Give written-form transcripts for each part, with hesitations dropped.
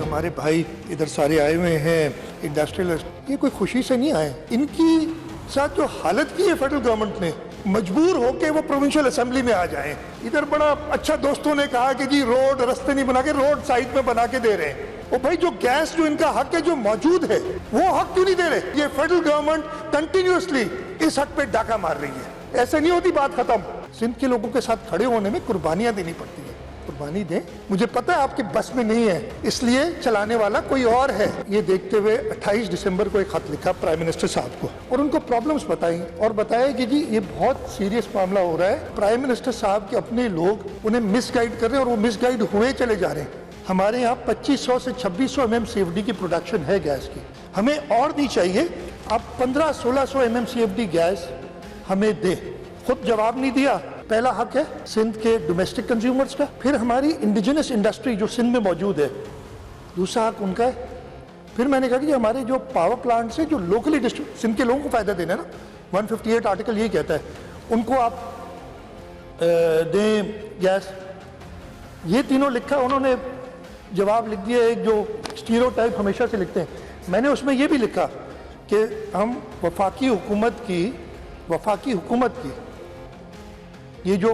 हमारे भाई इधर सारे आए हुए हैं इंडस्ट्रियलिस्ट, ये कोई खुशी से नहीं आए। इनकी साथ जो हालत की है फेडरल गवर्नमेंट ने, मजबूर होके वो प्रोविंशियल असेंबली में आ जाएं। इधर बड़ा अच्छा दोस्तों ने कहा कि जी रोड रास्ते नहीं बना के रोड साइड में बना के दे रहे हैं। ओ भाई, जो गैस जो इनका हक है जो मौजूद है वो हक क्यों नहीं दे रहे? ये फेडरल गवर्नमेंट कंटिन्यूअसली इस हक पे डाका मार रही है। ऐसे नहीं होती बात खत्म। सिंध के लोगों के साथ खड़े होने में कुर्बानियां देनी पड़ती है। कुर्बानी दें। मुझे पता है आपके बस में नहीं है, इसलिए चलाने वाला कोई और है। ये देखते हुए 28 दिसंबर को एक खत लिखा प्राइम मिनिस्टर साहब को और उनको प्रॉब्लम्स बताई और बताया कि जी ये बहुत सीरियस मामला हो रहा है। प्राइम मिनिस्टर साहब के अपने लोग उन्हें मिसगाइड कर रहे हैं और वो मिसगाइड हुए चले जा रहे हैं। हमारे यहाँ 2500 से 2600 MMCFD की प्रोडक्शन है गैस की, हमें और नहीं चाहिए। आप 1500-1600 MMCFD गैस हमें दे। खुद जवाब नहीं दिया। पहला हक है सिंध के डोमेस्टिक कंज्यूमर्स का, फिर हमारी इंडिजिनस इंडस्ट्री जो सिंध में मौजूद है, दूसरा हक उनका है। फिर मैंने कहा कि हमारे जो पावर प्लांट से जो लोकली सिंध के लोगों को फायदा देना है ना, 158 आर्टिकल ये कहता है, उनको आप दें गैस। ये तीनों लिखा, उन्होंने जवाब लिख दिया एक जो स्टीरियोटाइप हमेशा से लिखते हैं। मैंने उसमें ये भी लिखा कि हम वफाकी हुकूमत की ये जो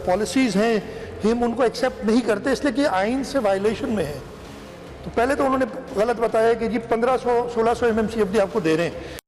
पॉलिसीज़ हैं हम उनको एक्सेप्ट नहीं करते, इसलिए कि आइन से वायलेशन में है। तो पहले तो उन्होंने गलत बताया कि जी 1500-1600 MMCFD आपको दे रहे हैं।